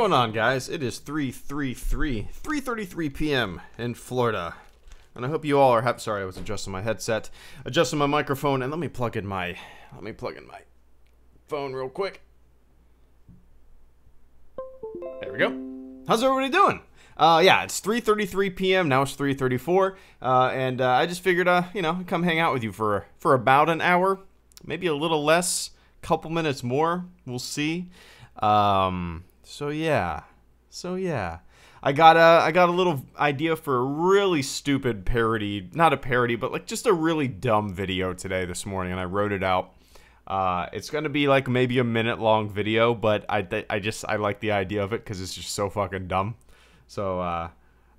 going on, guys? It is 3:33 p.m. in Florida, and I hope you all are happy. Sorry, I was adjusting my headset, adjusting my microphone, and let me plug in my phone real quick. There we go. How's everybody doing? Yeah, it's 3:33 p.m. Now it's 3:34, and I just figured, you know, come hang out with you for about an hour, maybe a little less, couple minutes more. We'll see. So yeah, I got a little idea for a really stupid parody, not a parody, but like just a really dumb video this morning, and I wrote it out. It's gonna be like maybe a minute-long video, but I like the idea of it because it's just so fucking dumb. So I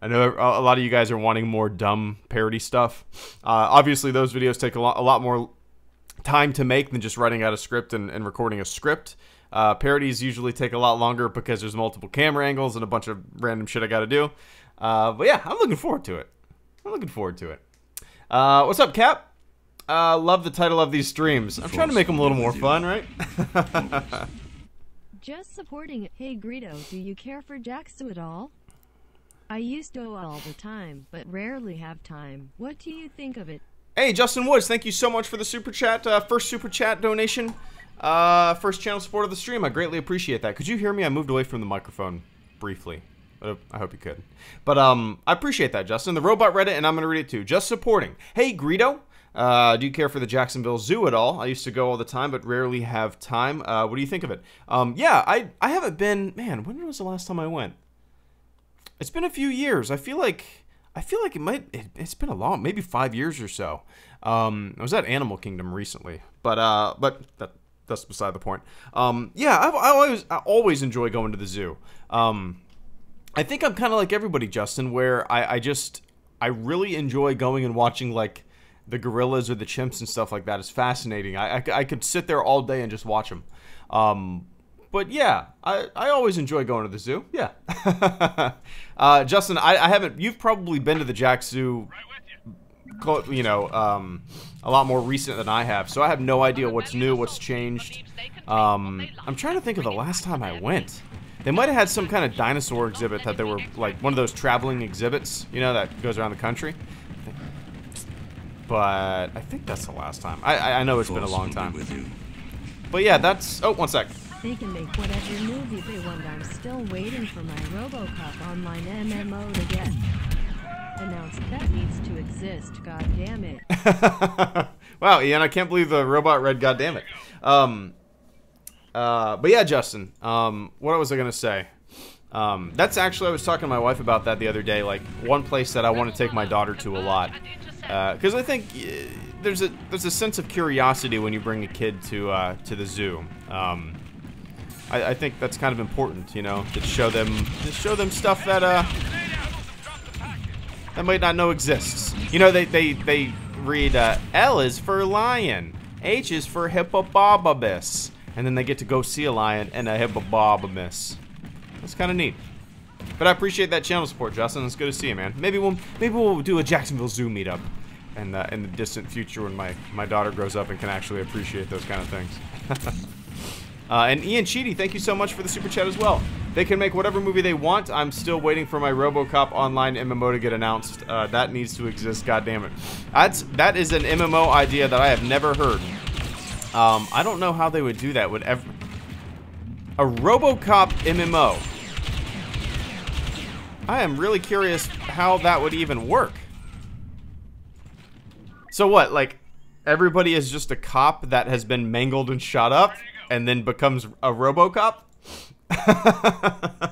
know a lot of you guys are wanting more dumb parody stuff. Obviously, those videos take a lot more time to make than just writing out a script and recording a script. Parodies usually take a lot longer because there's multiple camera angles and a bunch of random shit I gotta do. But yeah, I'm looking forward to it. What's up, Cap? Love the title of these streams. I'm trying to make them a little more fun, right? Just supporting. Hey Greedo, do you care for Jaxu at all? I used to all the time, but rarely have time. What do you think of it? Hey, Justin Woods, thank you so much for the super chat. First super chat donation. First channel support of the stream. I greatly appreciate that. Could you hear me? I moved away from the microphone briefly. I hope you could. But I appreciate that, Justin. The robot read it, and I'm gonna read it too. Just supporting. Hey, Greedo. Do you care for the Jacksonville Zoo at all? I used to go all the time, but rarely have time. What do you think of it? Yeah, I haven't been. Man, when was the last time I went? It's been a few years. I feel like it's been a long, maybe 5 years or so. I was at Animal Kingdom recently, but that's beside the point. Yeah, I always enjoy going to the zoo. I think I'm kind of like everybody, Justin, where I really enjoy going and watching like the gorillas or the chimps and stuff like that. It's fascinating. I could sit there all day and just watch them. But yeah, I always enjoy going to the zoo. Yeah. Justin, I haven't. You've probably been to the Jack Zoo, you know, a lot more recent than I have. So I have no idea what's new, what's changed. I'm trying to think of the last time I went. They might have had some kind of dinosaur exhibit that they were like one of those traveling exhibits, you know, that goes around the country. But I think that's the last time. I know it's been a long time. But yeah, that's. Oh, one sec. They can make whatever movie they want. I'm still waiting for my RoboCop online MMO to get announced. That needs to exist. God damn it. Wow, Ian, I can't believe the robot read. God damn it. But yeah, Justin. What was I gonna say? That's actually, I was talking to my wife about that the other day. Like one place that I want to take my daughter to a lot, because I think there's a sense of curiosity when you bring a kid to the zoo. I think that's kind of important, you know, to show them stuff that that might not know exists. You know, they read L is for lion, H is for hippopotamus, and then they get to go see a lion and a hippopotamus. That's kind of neat. But I appreciate that channel support, Justin. It's good to see you, man. Maybe we'll do a Jacksonville Zoo meetup in the distant future when my daughter grows up and can actually appreciate those kind of things. And Ian Cheedy, thank you so much for the super chat as well. They can make whatever movie they want. I'm still waiting for my RoboCop online MMO to get announced. That needs to exist. God damn it. That is an MMO idea that I have never heard. I don't know how they would do that. A RoboCop MMO. I am really curious how that would even work. So what, like, everybody is just a cop that has been mangled and shot up and then becomes a RoboCop? I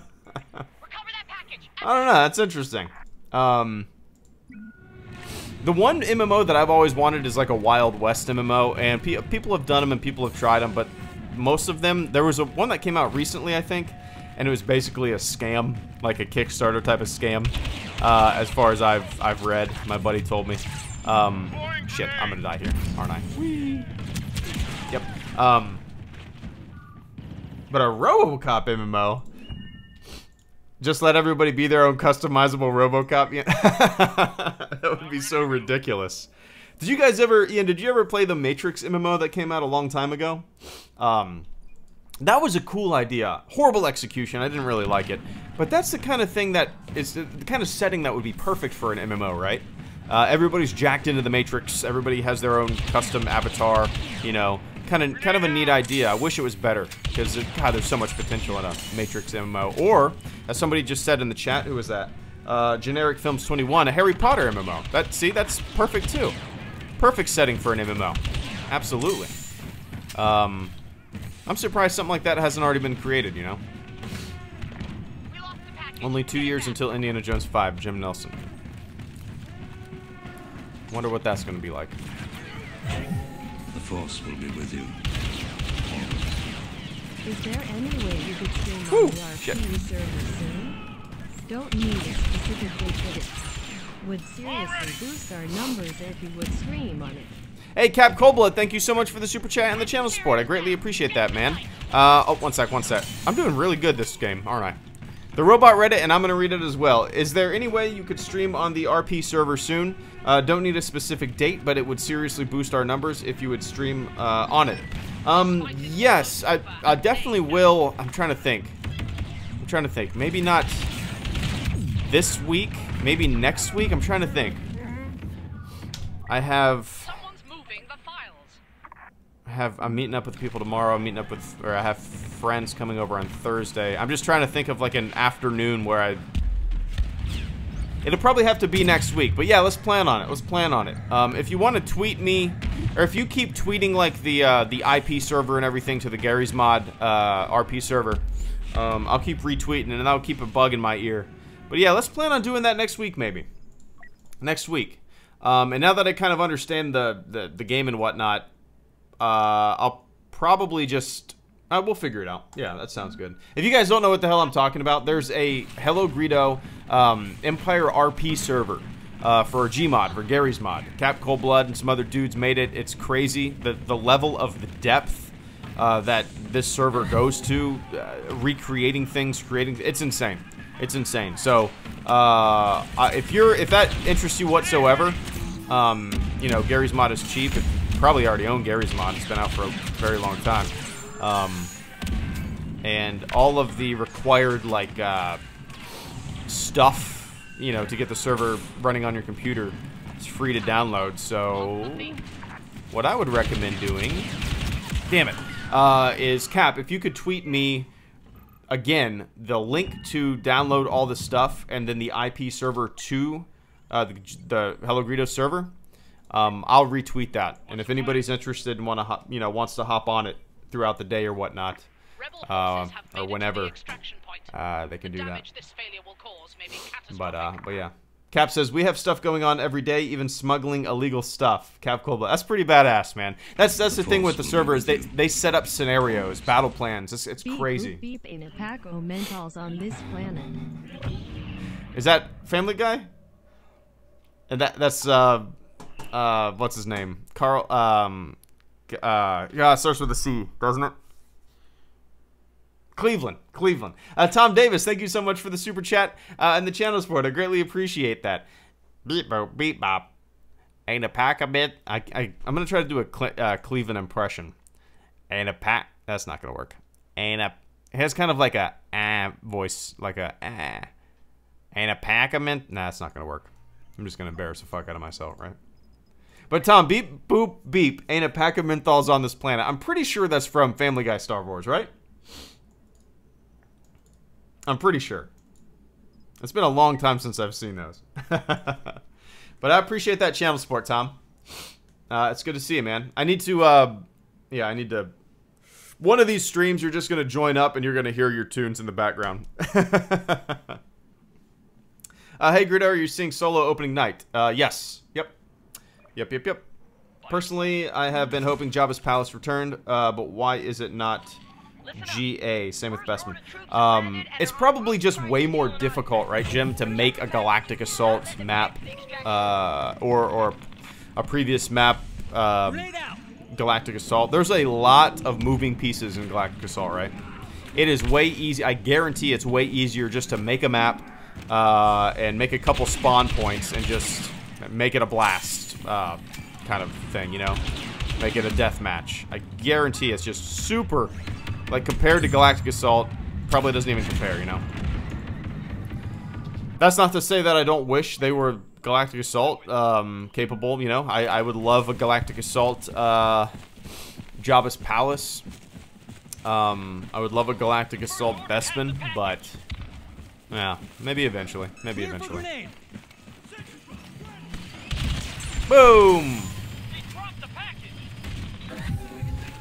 don't know, that's interesting. The one MMO that I've always wanted is like a Wild West MMO, and people have done them and people have tried them, but most of them, there was one that came out recently, I think, and it was basically a scam, like a Kickstarter type of scam, as far as I've read. My buddy told me. Shit, I'm gonna die here, aren't I? Whee! Yep. But a RoboCop MMO, just let everybody be their own customizable RoboCop. Yeah. That would be so ridiculous. Did you guys ever, Ian, did you ever play the Matrix MMO that came out a long time ago? That was a cool idea. Horrible execution. I didn't really like it. But that's the kind of thing that is the kind of setting that would be perfect for an MMO, right? Everybody's jacked into the Matrix. Everybody has their own custom avatar. You know, kind of a neat idea. I wish it was better because God, there's so much potential in a Matrix MMO. Or, as somebody just said in the chat, who was that? Generic Films 21, a Harry Potter MMO. That's perfect too. Perfect setting for an MMO. Absolutely. I'm surprised something like that hasn't already been created, you know? Only 2 years until Indiana Jones 5, Jim Nelson. Wonder what that's going to be like. The Force will be with you. Is there any way you could stream on the RP server soon? Don't need a specific date, but it would seriously boost our numbers if you would stream on it. Hey, Cap Coldblood, thank you so much for the super chat and the channel support. I greatly appreciate that, man. Oh, one sec. I'm doing really good this game, aren't I? The robot read it, and I'm going to read it as well. Is there any way you could stream on the RP server soon? Don't need a specific date, but it would seriously boost our numbers if you would stream on it. Yes, I definitely will. I'm trying to think. Maybe not this week. Maybe next week. I'm trying to think. I'm meeting up with people tomorrow. I have friends coming over on Thursday. I'm just trying to think of like an afternoon where it'll probably have to be next week. But yeah, let's plan on it. If you want to tweet me, or if you keep tweeting like the IP server and everything to the Gary's Mod RP server, I'll keep retweeting and that'll keep a bug in my ear. But yeah, let's plan on doing that next week maybe. Next week. And now that I kind of understand the game and whatnot, I'll probably just... we'll figure it out. Yeah, that sounds good. If you guys don't know what the hell I'm talking about, there's a HelloGreedo Empire RP server for Gmod, for Gary's Mod. Cap Coldblood and some other dudes made it. It's crazy. The level of the depth that this server goes to, recreating things, it's insane. It's insane. So, if that interests you whatsoever, you know, Gary's Mod is cheap. You probably already own Gary's Mod. It's been out for a very long time. And all of the required, like, stuff, you know, to get the server running on your computer is free to download. So, what I would recommend doing, damn it, is, Cap, if you could tweet me, again, the link to download all the stuff and then the IP server to the HelloGreedo server, I'll retweet that. And if anybody's interested and wants to hop on it throughout the day or whatnot, or whenever, they can do that. But yeah. Cap says, we have stuff going on every day, even smuggling illegal stuff. Cap Coldblood. That's pretty badass, man. That's the thing with the server is they set up scenarios, battle plans. It's crazy. Beep, in a pack o' mentals on this planet. Is that Family Guy? And that's what's his name? Carl. Yeah, it starts with a C, doesn't it? Cleveland. Tom Davis, thank you so much for the super chat and the channel support. I greatly appreciate that. Beep bop, beep bop. Ain't a pack a bit. I'm gonna try to do a Cleveland impression. Ain't a pack. That's not gonna work. It has kind of like a voice, like a Ain't a pack a mint. Nah, it's not gonna work. I'm just gonna embarrass the fuck out of myself, right? But Tom, beep boop beep. Ain't a pack of menthols on this planet. I'm pretty sure that's from Family Guy Star Wars, right? I'm pretty sure. It's been a long time since I've seen those. But I appreciate that channel support, Tom. It's good to see you, man. I need to, yeah, I need to... One of these streams, you're just going to join up and you're going to hear your tunes in the background. Hey, Greedo, are you seeing Solo opening night? Yes. Yep. Personally, I have been hoping Jabba's Palace returned, but why is it not... GA, same with Bestman. It's probably just way more difficult, right, Jim, to make a Galactic Assault map, or a previous map, Galactic Assault. There's a lot of moving pieces in Galactic Assault, right? It is way easy. I guarantee it's way easier just to make a map, and make a couple spawn points and just make it a blast, kind of thing, you know? Make it a death match. I guarantee it's just super... Like, compared to Galactic Assault, probably doesn't even compare, you know? That's not to say that I don't wish they were Galactic Assault capable, you know? I would love a Galactic Assault Jabba's Palace. I would love a Galactic Assault Bespin, but yeah, maybe eventually. Maybe eventually. Boom!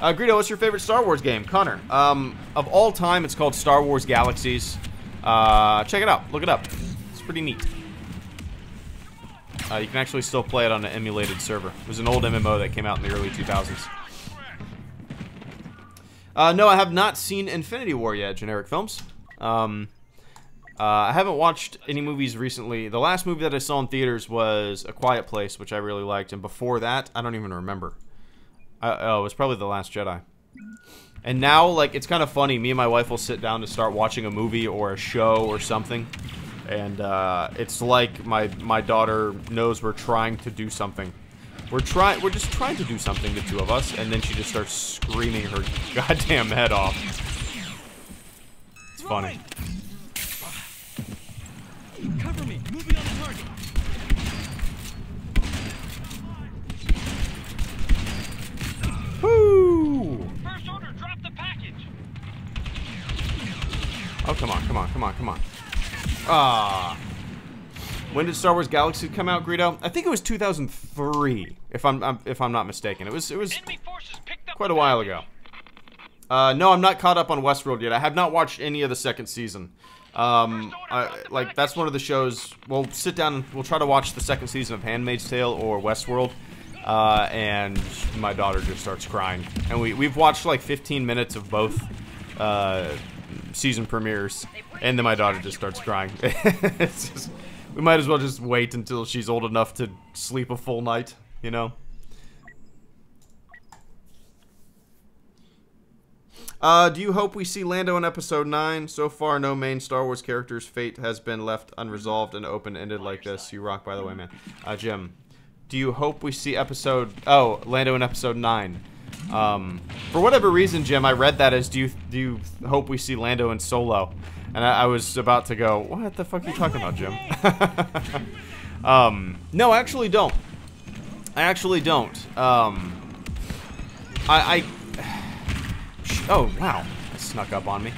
Greedo, what's your favorite Star Wars game? Connor. Of all time, it's called Star Wars Galaxies. Check it out. Look it up. It's pretty neat. You can actually still play it on an emulated server. It was an old MMO that came out in the early 2000s. No, I have not seen Infinity War yet, Generic Films. I haven't watched any movies recently. The last movie that I saw in theaters was A Quiet Place, which I really liked. And before that, I don't even remember. Oh, it was probably The Last Jedi. And now, like, it's kind of funny. Me and my wife will sit down to start watching a movie or a show or something. And it's like my daughter knows we're trying to do something. We're just trying to do something, the two of us, and then she just starts screaming her goddamn head off. It's funny. Cover me. Moving on the target. Woo! First order, drop the package. Oh, come on, come on, come on, come on. Ah. When did Star Wars Galaxy come out, Greedo? I think it was 2003, if I'm not mistaken. It was quite a while ago. No, I'm not caught up on Westworld yet. I have not watched any of the second season. Like, that's one of the shows. We'll sit down and we'll try to watch the second season of Handmaid's Tale or Westworld. And my daughter just starts crying. And we've watched like 15 minutes of both season premieres, and then my daughter just starts crying. It's just, we might as well just wait until she's old enough to sleep a full night, you know? Do you hope we see Lando in Episode 9? So far, no main Star Wars character's fate has been left unresolved and open-ended like this. You rock, by the way, man. Jim, do you hope we see Lando in Episode 9? For whatever reason, Jim, I read that as, do you hope we see Lando in Solo? And I was about to go, what the fuck are you talking about, Jim? No, I actually don't. I actually don't. Oh, wow. That snuck up on me.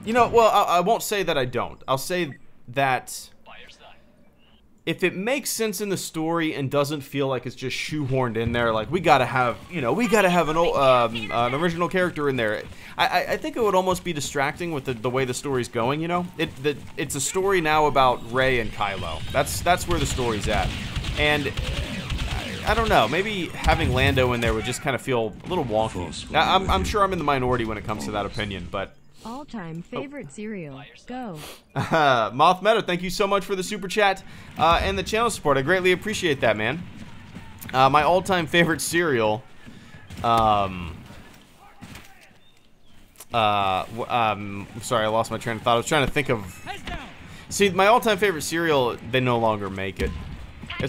You know, well, I won't say that I don't. I'll say that if it makes sense in the story and doesn't feel like it's just shoehorned in there, like, we gotta have, you know, we gotta have an original character in there. I think it would almost be distracting with the way the story's going, you know? It's a story now about Rey and Kylo. That's where the story's at. And I don't know, maybe having Lando in there would just kind of feel a little wonky. I'm sure I'm in the minority when it comes to that opinion, but... All-time favorite cereal. Go. Moth Meta, thank you so much for the super chat and the channel support. I greatly appreciate that, man. My all-time favorite cereal. Sorry, I lost my train of thought. I was trying to think of. See, my all-time favorite cereal. They no longer make it.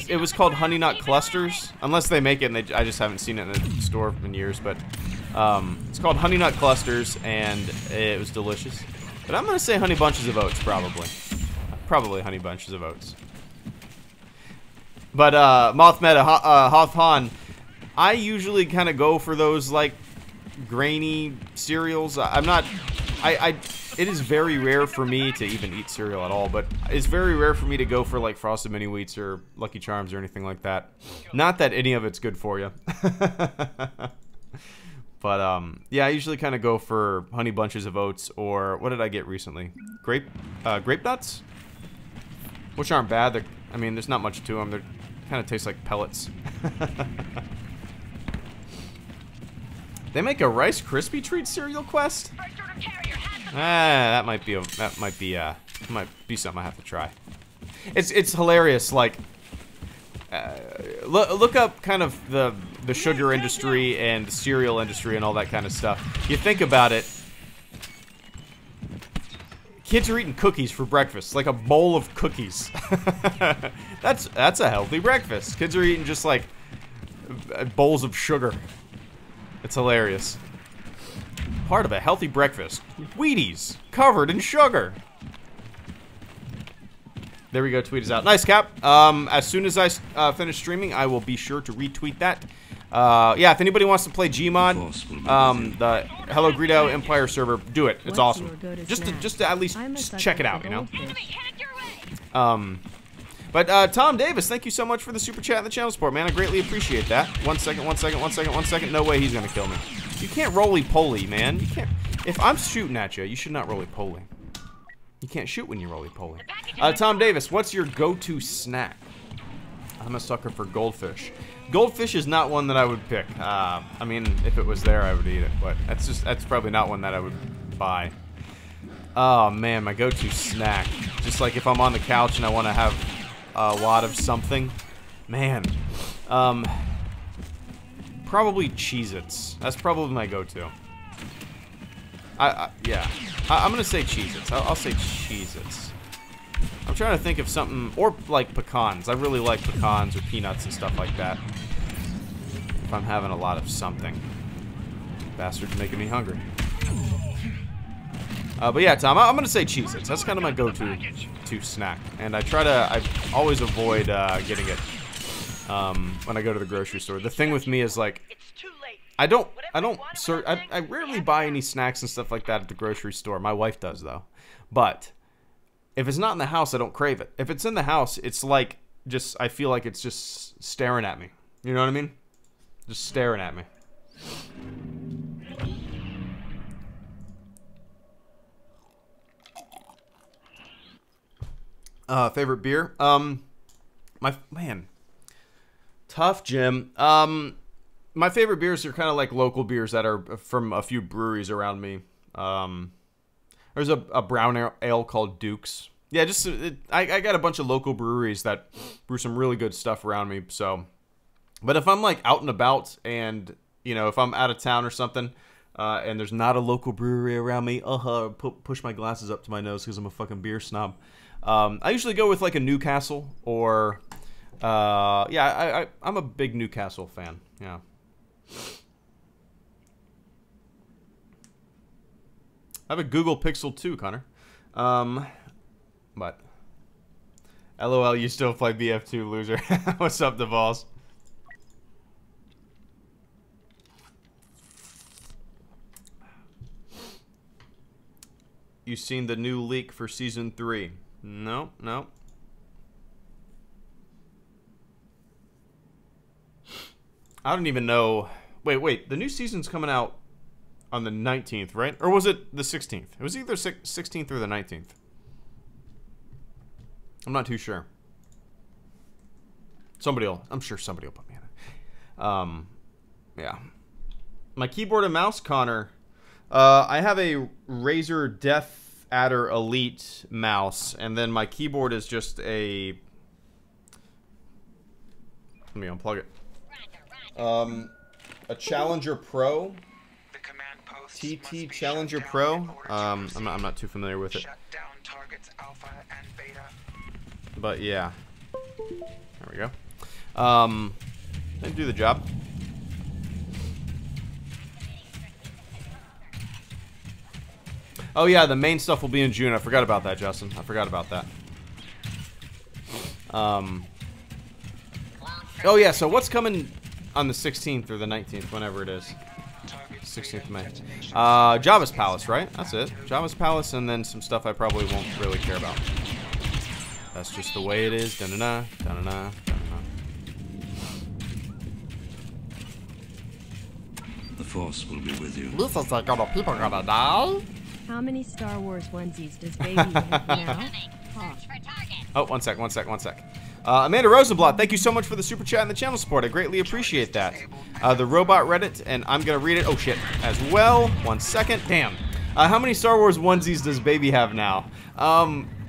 It was called Honey Nut Clusters, unless they make it, and I just haven't seen it in the store in years. But it's called Honey Nut Clusters, and it was delicious. But I'm gonna say Honey Bunches of Oats, probably Honey Bunches of Oats. But Moth Meta, Hoth Han, I usually kind of go for those like grainy cereals. I'm not. It is very rare for me to even eat cereal at all, but it's very rare for me to go for like Frosted Mini Wheats or Lucky Charms or anything like that. Not that any of it's good for you. But yeah, I usually kind of go for Honey Bunches of Oats, or what did I get recently? Grape nuts, which aren't bad. I mean, there's not much to them. They kind of taste like pellets. They make a Rice Krispie Treat cereal quest. That might be something I have to try. It's hilarious. Like, look up kind of the sugar industry and the cereal industry and all that kind of stuff. You think about it. Kids are eating cookies for breakfast, like a bowl of cookies. That's a healthy breakfast. Kids are eating just like bowls of sugar. It's hilarious. part of a healthy breakfast. Wheaties, covered in sugar. There we go, tweet us out. Nice, Cap. As soon as I finish streaming, I will be sure to retweet that. Yeah, if anybody wants to play Gmod, the HelloGreedo Empire server, do it. It's awesome. Just to at least check it out, you know? But Tom Davis, thank you so much for the super chat and the channel support, man. I greatly appreciate that. 1 second, 1 second, 1 second, 1 second. No way he's gonna kill me. You can't roly-poly, man. You can't. If I'm shooting at you, you should not roly-poly. You can't shoot when you roly-poly. Tom Davis, what's your go-to snack? I'm a sucker for goldfish. Goldfish is not one that I would pick. I mean, if it was there, I would eat it, but that's probably not one that I would buy. Oh man, my go-to snack. Just like if I'm on the couch and I want to have a lot of something, man. Probably Cheez-Its. That's probably my go-to. Yeah. I'm gonna say Cheez-Its. I'll say Cheez-Its. I'm trying to think of something, or like pecans. I really like pecans or peanuts and stuff like that. If I'm having a lot of something. Bastard's making me hungry. But yeah, Tom, I'm gonna say Cheez-Its. That's kind of my go-to snack, and I always avoid getting it when I go to the grocery store. The thing with me is like, I rarely buy any snacks and stuff like that at the grocery store. My wife does though. But if it's not in the house, I don't crave it. If it's in the house, it's like I feel like it's just staring at me. You know what I mean? Just staring at me. Favorite beer? Tough, Jim. My favorite beers are kind of like local beers that are from a few breweries around me. There's a brown ale called Duke's. Yeah, I got a bunch of local breweries that brew some really good stuff around me. So, but if I'm like out and about, and you know, if I'm out of town or something, and there's not a local brewery around me, push my glasses up to my nose because I'm a fucking beer snob. I usually go with like a Newcastle or, yeah, I'm a big Newcastle fan. Yeah. I have a Google Pixel 2, Connor. But LOL, you still play BF2, loser. What's up, DeVals? You seen the new leak for season 3? No. I don't even know. Wait. The new season's coming out on the 19th, right? Or was it the 16th? It was either 16th or the 19th. I'm not too sure. I'm sure somebody will put me in it. Yeah. My keyboard and mouse, Connor. I have a Razer Death Adder Elite mouse, and then my keyboard is just a... Let me unplug it. A Challenger Pro. TT Challenger Pro. I'm not too familiar with it. But yeah. There we go. They do the job. Oh yeah, the main stuff will be in June. I forgot about that, Justin. I forgot about that. Oh yeah, so what's coming on the 16th or the 19th, whenever it is? 16th of May. Java's Palace, right? That's it. Java's Palace, and then some stuff I probably won't really care about. That's just the way it is. Da-na-na, da-na-na, da-na-na. The Force will be with you. This is like other people gonna die. How many Star Wars onesies does baby have now? Oh, one sec. Amanda Rosenblatt, thank you so much for the super chat and the channel support. I greatly appreciate that. The robot Reddit, and I'm gonna read it. Oh shit, as well. 1 second. Damn. How many Star Wars onesies does baby have now?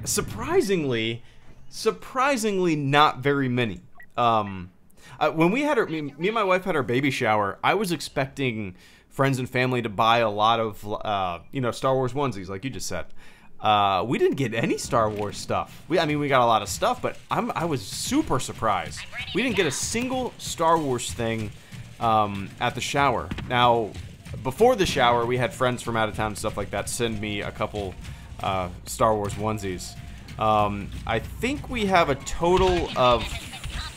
Surprisingly not very many. When we had me and my wife had our baby shower, I was expecting friends and family to buy a lot of, Star Wars onesies, like you just said. We didn't get any Star Wars stuff. We got a lot of stuff, but I was super surprised. We didn't get a single Star Wars thing at the shower. Now, before the shower, we had friends from out of town and stuff like that send me a couple Star Wars onesies. I think we have a total of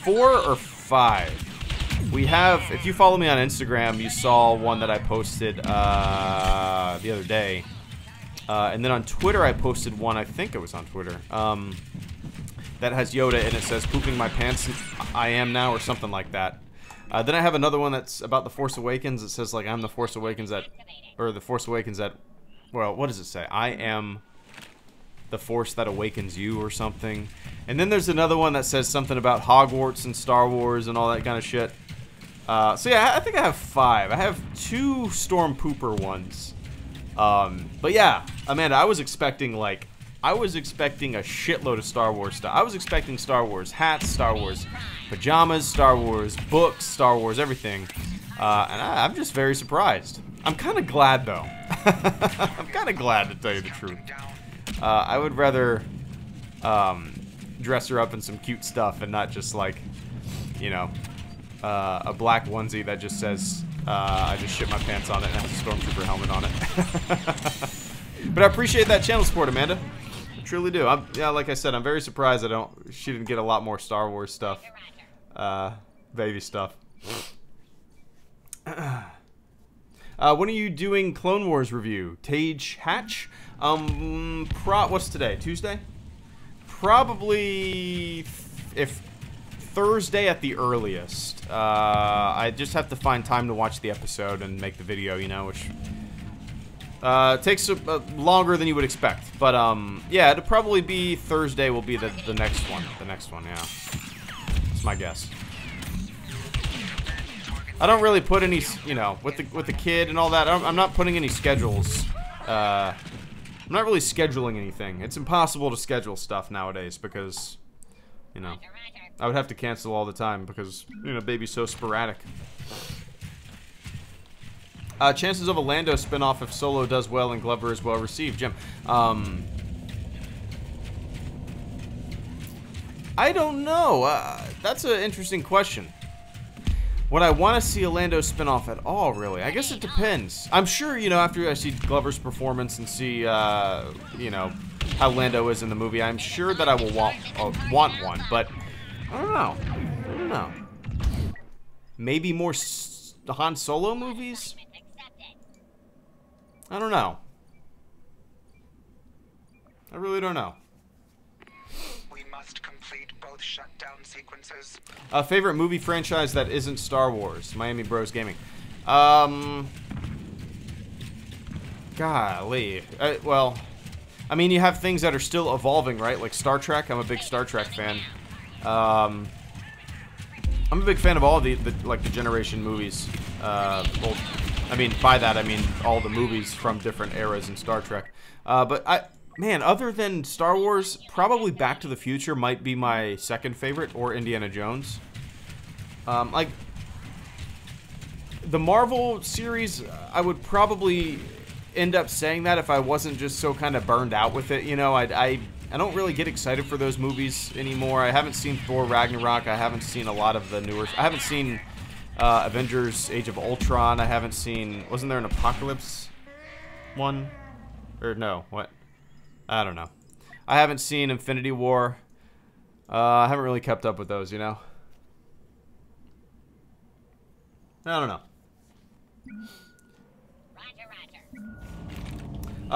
4 or 5. We have, if you follow me on Instagram, you saw one that I posted the other day. And then on Twitter, I posted one, I think it was on Twitter, that has Yoda and it says, "Pooping my pants, I am now," or something like that. Then I have another one that's about The Force Awakens. It says, like, "I'm the Force Awakens that," or "The Force Awakens that," well, what does it say? "I am the Force that awakens you," or something. And then there's another one that says something about Hogwarts and Star Wars and all that kind of shit. So yeah, I think I have 5. I have 2 Storm Pooper ones. But yeah, Amanda, I was expecting a shitload of Star Wars stuff. I was expecting Star Wars hats, Star Wars pajamas, Star Wars books, Star Wars everything. And I'm just very surprised. I'm kind of glad, though. I'm kind of glad, to tell you the truth. I would rather dress her up in some cute stuff and not just, like, you know, a black onesie that just says, I just shit my pants on it and has a Stormtrooper helmet on it. But I appreciate that channel support, Amanda. I truly do. Yeah, like I said, I'm very surprised she didn't get a lot more Star Wars stuff. Baby stuff. When are you doing Clone Wars review? Tage Hatch? What's today? Tuesday? Probably if Thursday at the earliest. I just have to find time to watch the episode and make the video, you know, which takes longer than you would expect. But yeah, it'll probably be Thursday will be the next one. The next one, yeah. That's my guess. I don't really put any, you know, with the kid and all that. I'm not putting any schedules. I'm not really scheduling anything. It's impossible to schedule stuff nowadays because, you know, I would have to cancel all the time because, you know, baby's so sporadic. Chances of a Lando spinoff if Solo does well and Glover is well received, Jim. I don't know. That's an interesting question. Would I want to see a Lando spinoff at all, really? I guess it depends. I'm sure, you know, after I see Glover's performance and see, you know, how Lando is in the movie, I'm sure that I will want one, but I don't know. I don't know. Maybe more Han Solo movies? I don't know. I really don't know. We must complete both shutdown sequences. Favorite movie franchise that isn't Star Wars? Miami Bros Gaming. Golly. Well, I mean, you have things that are still evolving, right? Like Star Trek. I'm a big Star Trek fan. I'm a big fan of all the generation movies. Well, I mean, by that I mean all the movies from different eras in Star Trek. But man, other than Star Wars, probably Back to the Future might be my second favorite, or Indiana Jones. Like the Marvel series, I would probably end up saying that if I wasn't just so kind of burned out with it. You know, I don't really get excited for those movies anymore. I haven't seen Thor Ragnarok. I haven't seen a lot of the newer. I haven't seen Avengers Age of Ultron. I haven't seen. Wasn't there an Apocalypse one? Or no? What? I don't know. I haven't seen Infinity War. I haven't really kept up with those, you know? I don't know.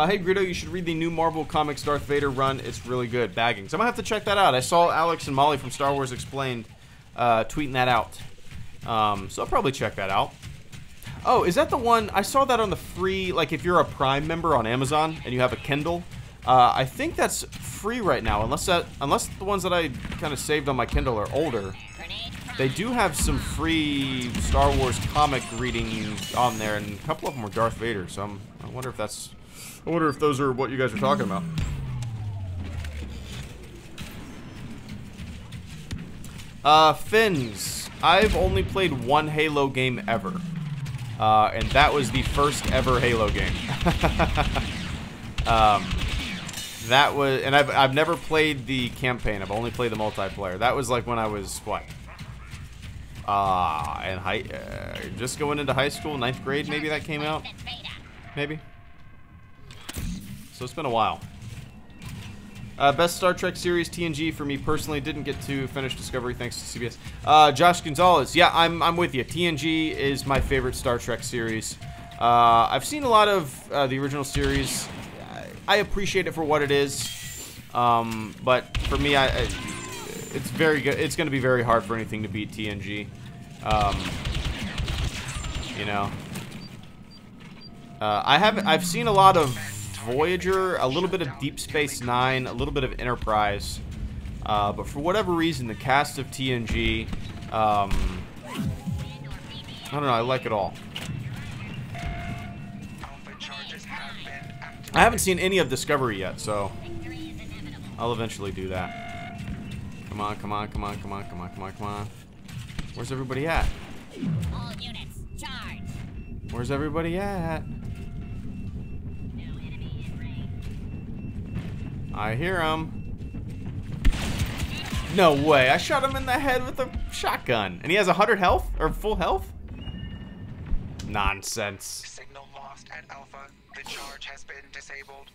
Hey, Greedo, you should read the new Marvel Comics Darth Vader run. It's really good. Bagging. So I'm going to have to check that out. I saw Alex and Molly from Star Wars Explained tweeting that out. So I'll probably check that out. Oh, is that the one? I saw that on the free, like if you're a Prime member on Amazon and you have a Kindle. I think that's free right now, unless the ones that I kind of saved on my Kindle are older. They do have some free Star Wars comic reading on there, and a couple of them were Darth Vader. So I wonder if that's. I wonder if those are what you guys are talking about. Fins. I've only played one Halo game ever. And that was the first ever Halo game. That was, and I've never played the campaign. I've only played the multiplayer. That was like when I was, what? and just going into high school, 9th grade, maybe that came out. Maybe. So it's been a while. Best Star Trek series, TNG for me personally. Didn't get to finish Discovery thanks to CBS. Josh Gonzalez, yeah, I'm with you. TNG is my favorite Star Trek series. I've seen a lot of the original series. I appreciate it for what it is, but for me, it's very good. It's going to be very hard for anything to beat TNG. You know, I've seen a lot of Voyager, a little bit of Deep Space Nine, a little bit of Enterprise, but for whatever reason, the cast of TNG, I don't know, I like it all. I haven't seen any of Discovery yet, so I'll eventually do that. Come on, come on, come on, come on, come on, come on, come on. Where's everybody at? All units, charge. Where's everybody at? I hear him. No way. I shot him in the head with a shotgun. And he has 100 health? Or full health? Nonsense. Signal lost at Alpha. The charge has been disabled.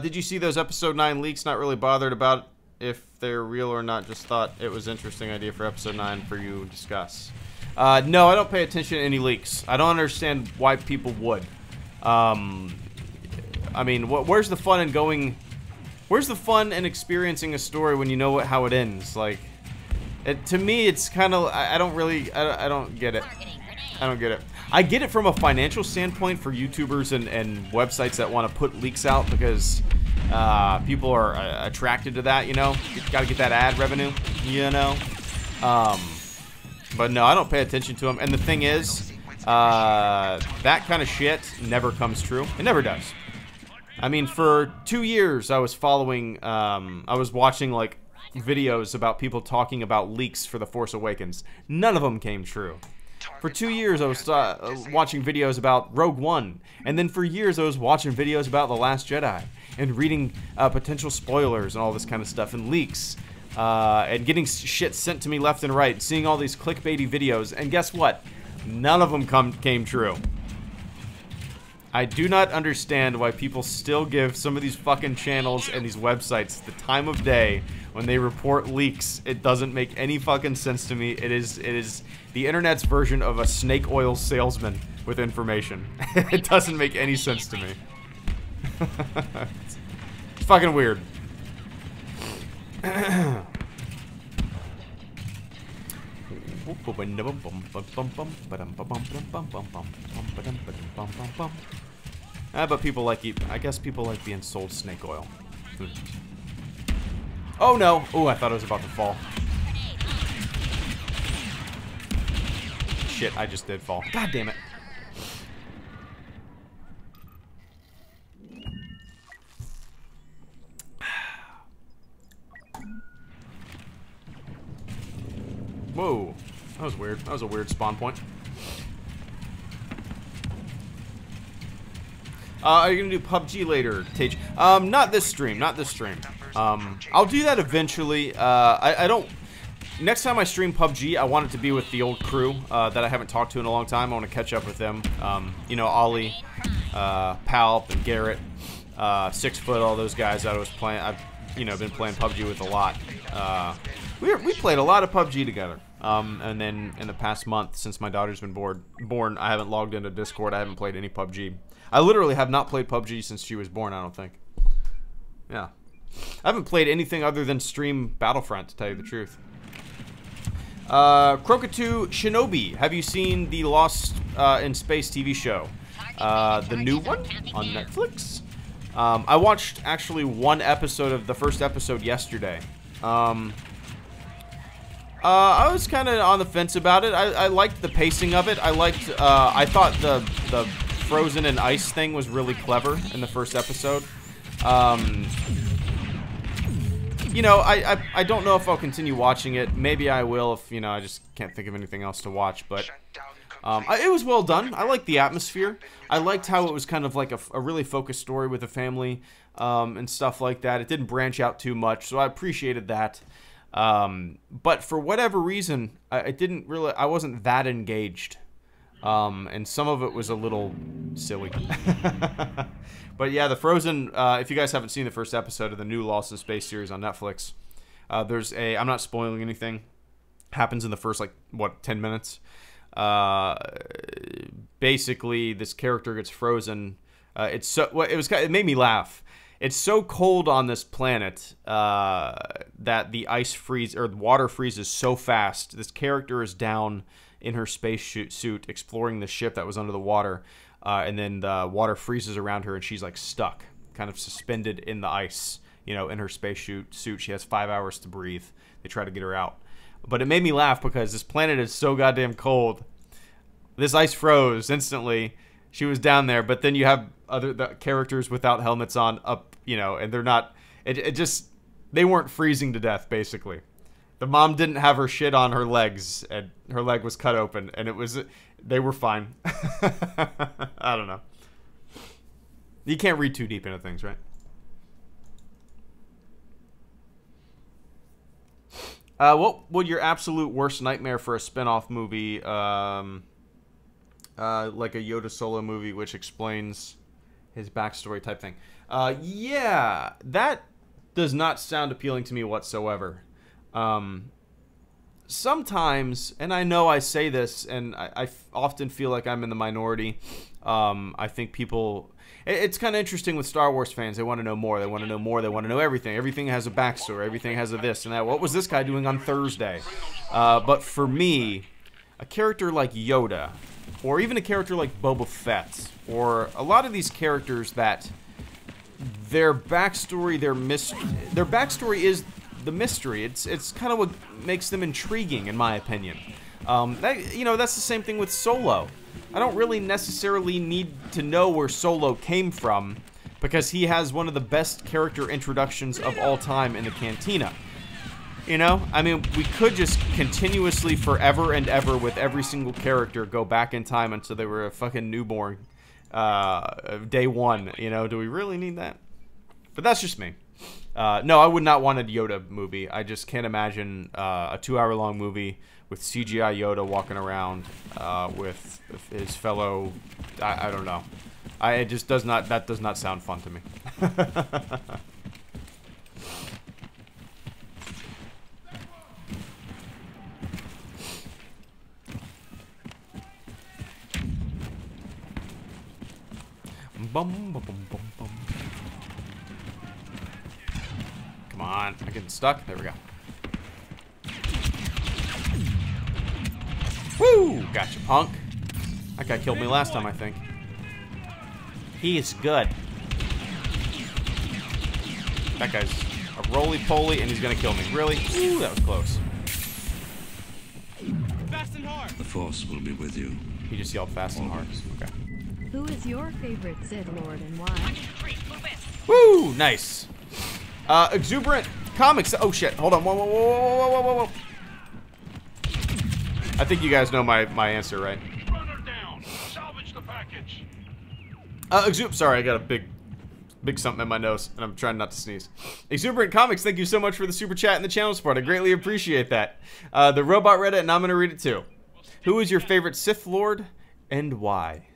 Did you see those episode 9 leaks? Not really bothered about if they're real or not. Just thought it was an interesting idea for episode 9 for you to discuss. No, I don't pay attention to any leaks. I don't understand why people would. I mean, where's the fun in going? Where's the fun in experiencing a story when you know how it ends? Like, to me, it's kind of I don't get it. I don't get it. I get it from a financial standpoint for YouTubers and websites that want to put leaks out because people are attracted to that. You know, you got to get that ad revenue. You know, but no, I don't pay attention to them. And the thing is, that kind of shit never comes true. It never does. I mean, for 2 years, I was following, I was watching, like, videos about people talking about leaks for The Force Awakens. None of them came true. For 2 years, I was watching videos about Rogue One. And then for years, I was watching videos about The Last Jedi. And reading potential spoilers and all this kind of stuff and leaks. And getting shit sent to me left and right. Seeing all these clickbaity videos. And guess what? None of them came true. I do not understand why people still give some of these fucking channels and these websites the time of day when they report leaks. It doesn't make any fucking sense to me. It is the internet's version of a snake oil salesman with information. It doesn't make any sense to me. It's fucking weird. But people like I guess people like being sold snake oil. Oh no! Oh, I thought I was about to fall. Shit, I just did fall. God damn it. Whoa. That was weird. That was a weird spawn point. Are you gonna do PUBG later, Tage? Not this stream. Not this stream. I'll do that eventually. I don't. Next time I stream PUBG, I want it to be with the old crew that I haven't talked to in a long time. I want to catch up with them. You know, Ollie, Palp, and Garrett, 6 Foot, all those guys that I was playing. I've been playing PUBG with a lot. We played a lot of PUBG together. And then in the past month, since my daughter's been born, I haven't logged into Discord. I haven't played any PUBG. I literally have not played PUBG since she was born, I don't think. Yeah. I haven't played anything other than stream Battlefront, to tell you the truth. Krokatu Shinobi, have you seen the Lost in Space TV show? The new one on Netflix? I watched actually one episode of the first episode yesterday. I was kind of on the fence about it. I liked the pacing of it. I thought the frozen and ice thing was really clever in the first episode. You know, I don't know if I'll continue watching it. Maybe I will if, you know, I just can't think of anything else to watch. But It was well done. I liked the atmosphere. I liked how it was kind of like a really focused story with a family and stuff like that. It didn't branch out too much, so I appreciated that. But for whatever reason, I wasn't that engaged. And some of it was a little silly. But yeah, the Frozen, if you guys haven't seen the first episode of the new Lost in Space series on Netflix, I'm not spoiling anything. Happens in the first, 10 minutes. Basically, this character gets frozen. It made me laugh. It's so cold on this planet that the water freezes so fast. This character is down in her space suit exploring the ship that was under the water, and then the water freezes around her and she's like stuck, kind of suspended in the ice, in her space suit. She has 5 hours to breathe. They try to get her out. But it made me laugh because this planet is so goddamn cold. This ice froze instantly. She was down there, but then you have the characters without helmets on up, and they're not. They weren't freezing to death, basically. The mom didn't have her shit on her legs, and her leg was cut open, and they were fine. I don't know. You can't read too deep into things, right? What would your absolute worst nightmare for a spin-off movie, like a Yoda solo movie, which explains his backstory type thing? Yeah, that does not sound appealing to me whatsoever. Sometimes, and I know I say this, and I often feel like I'm in the minority. I think people... It's kind of interesting with Star Wars fans. They want to know more. They want to know more. They want to know everything. Everything has a backstory. Everything has a this and that. What was this guy doing on Thursday? But for me, a character like Yoda, or even a character like Boba Fett, or a lot of these characters that their backstory is the mystery. It's kind of what makes them intriguing, in my opinion. That's the same thing with Solo. I don't really necessarily need to know where Solo came from, because he has one of the best character introductions of all time in the Cantina. I mean, we could just continuously, forever and ever, with every single character, go back in time until they were a fucking newborn, day one. Do we really need that? But that's just me. No, I would not want a Yoda movie. I just can't imagine a 2-hour-long movie with CGI Yoda walking around with his fellow... I don't know. That does not sound fun to me. Bum, bum, bum, bum, bum. Come on, I'm getting stuck. There we go. Woo! Gotcha, punk. That guy killed me last time, I think. He is good. That guy's a roly-poly, and he's gonna kill me. Really? Ooh, that was close. Fast and hard. The Force will be with you. He just yelled fast and hard. Okay. Who is your favorite Sith Lord and why? Woo! Nice. Exuberant Comics. Oh, shit. Hold on. Whoa. I think you guys know my answer, right? Run her down. Salvage the package. Sorry, I got a big something in my nose, and I'm trying not to sneeze. Exuberant Comics, thank you so much for the super chat and the channel support. I greatly appreciate that. The robot read it, and I'm going to read it too. Who is your favorite Sith Lord, and why?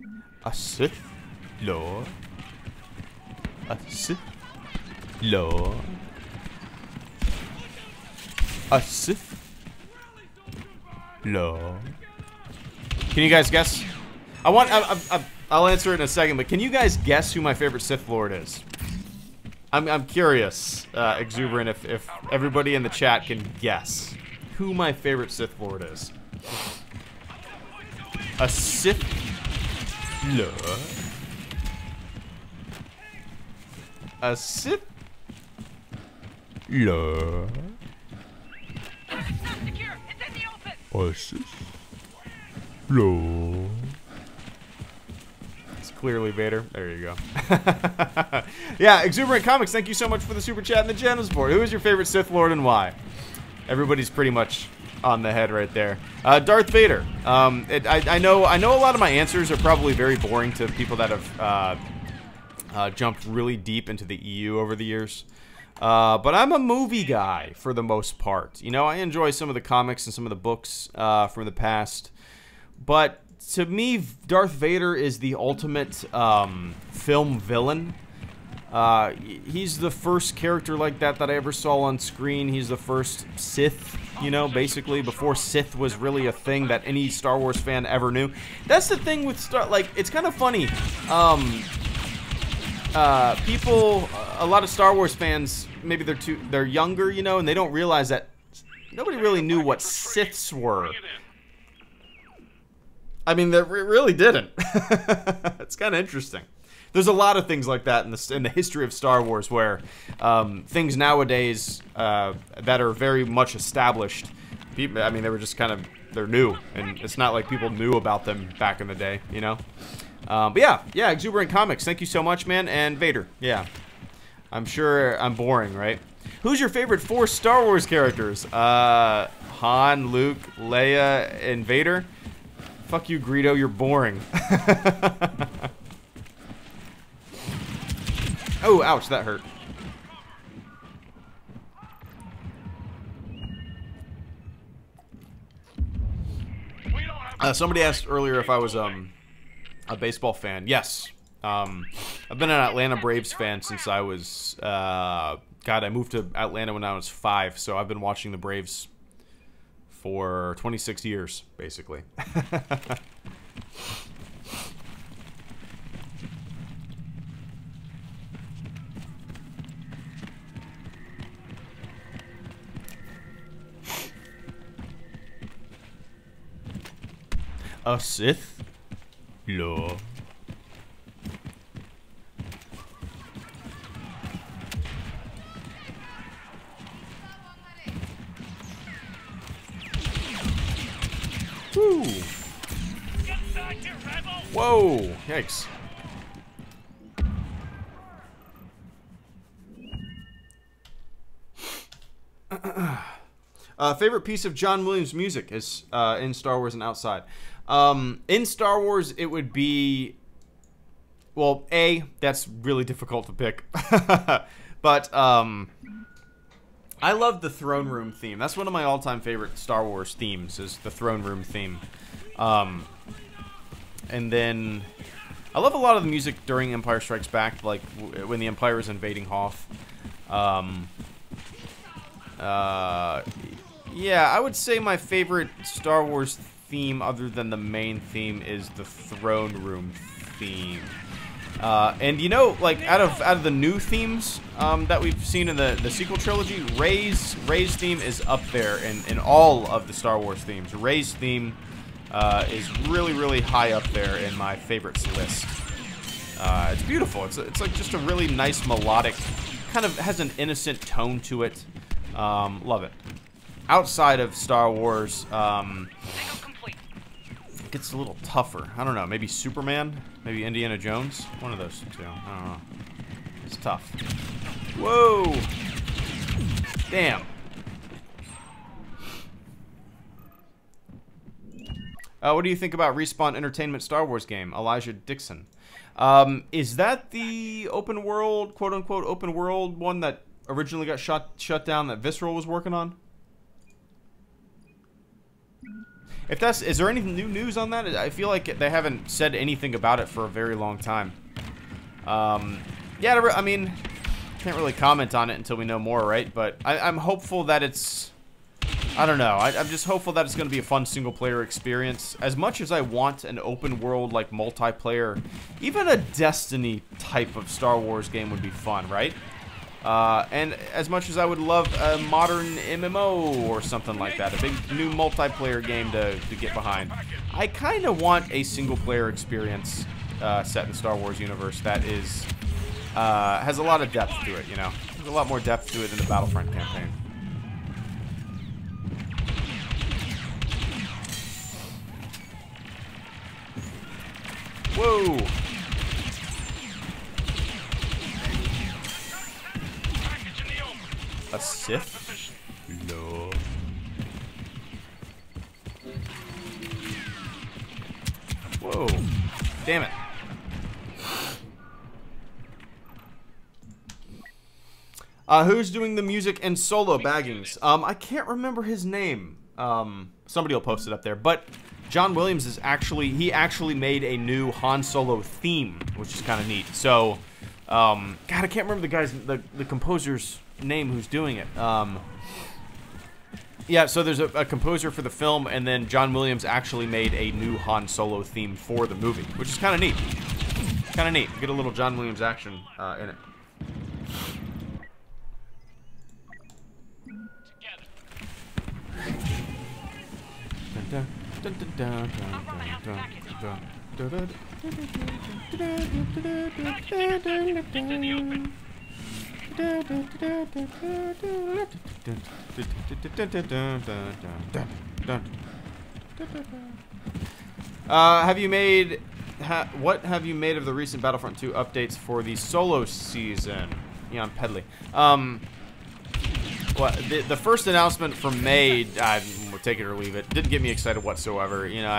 A Sith Lord? A Sith Lord? A Sith Lord? Can you guys guess? I'll answer it in a second, but can you guys guess who my favorite Sith Lord is? I'm curious, Exuberant, if everybody in the chat can guess who my favorite Sith Lord is. A Sith Lord? A Sith Lord? A Sith Lord? It's clearly Vader. There you go. Yeah, Exuberant Comics, thank you so much for the super chat and the channel support. Who is your favorite Sith Lord and why? Everybody's pretty much on the head right there. Darth Vader. I know a lot of my answers are probably very boring to people that have jumped really deep into the EU over the years. But I'm a movie guy for the most part. You know, I enjoy some of the comics and some of the books from the past. But to me, Darth Vader is the ultimate film villain. He's the first character like that I ever saw on screen. He's the first Sith, you know, basically, before Sith was really a thing that any Star Wars fan ever knew. That's the thing with like, it's kind of funny. People, a lot of Star Wars fans, maybe they're younger, you know, and they don't realize that nobody really knew what Siths were. I mean, they really didn't. It's kind of interesting. There's a lot of things like that in the history of Star Wars where things nowadays that are very much established, people, I mean, they were just kind of, they're new, and it's not like people knew about them back in the day, you know? But yeah, Exuberant Comics, thank you so much, man, and Vader, yeah. I'm sure I'm boring, right? Who's your favorite 4 Star Wars characters? Han, Luke, Leia, and Vader? Fuck you, Greedo, you're boring. Oh, ouch, that hurt. Somebody asked earlier if I was a baseball fan. Yes. I've been an Atlanta Braves fan since I was, God, I moved to Atlanta when I was 5, so I've been watching the Braves for 26 years, basically. A Sith? No. Woo. Whoa! Yikes. Favorite piece of John Williams' music is in Star Wars and outside. In Star Wars, it would be, well, that's really difficult to pick. But I love the Throne Room theme. That's one of my all-time favorite Star Wars themes, is the Throne Room theme. And then I love a lot of the music during Empire Strikes Back, like when the Empire is invading Hoth. Yeah, I would say my favorite Star Wars theme, other than the main theme, is the Throne Room theme. And you know, like out of the new themes that we've seen in the sequel trilogy, Rey's theme is up there in all of the Star Wars themes. Rey's theme is really high up there in my favorites list. It's beautiful. It's like just a really nice melodic, kind of has an innocent tone to it. Love it. Outside of Star Wars, it gets a little tougher. I don't know. Maybe Superman? Maybe Indiana Jones? One of those two. I don't know. It's tough. Whoa! Damn. What do you think about Respawn Entertainment Star Wars game? Elijah Dixon. Is that the open world, quote-unquote open world one that originally got shut down that Visceral was working on? If that's, is there any new news on that? I feel like they haven't said anything about it for a very long time. Yeah, I mean, can't really comment on it until we know more, right? But I'm hopeful that it's, I don't know. I'm just hopeful that it's going to be a fun single-player experience. As much as I want an open-world, like, multiplayer, even a Destiny type of Star Wars game would be fun, right? And as much as I would love a modern MMO or something like that, a big new multiplayer game to get behind, I kind of want a single-player experience set in the Star Wars universe that is has a lot of depth to it, you know? There's a lot more depth to it in the Battlefront campaign. Whoa! A Sith? No. Whoa. Damn it. Who's doing the music and solo baggings? I can't remember his name. Somebody will post it up there. But John Williams is he actually made a new Han Solo theme, which is kind of neat. So, God, I can't remember the composer's name who's doing it. Yeah, so there's a composer for the film, and then John Williams actually made a new Han Solo theme for the movie, which is kind of neat. Kind of neat. Get a little John Williams action in it. Have you made what have you made of the recent Battlefront 2 updates for the solo season? Eon Pedley. Well, the first announcement from May, take it or leave it, didn't get me excited whatsoever. You know,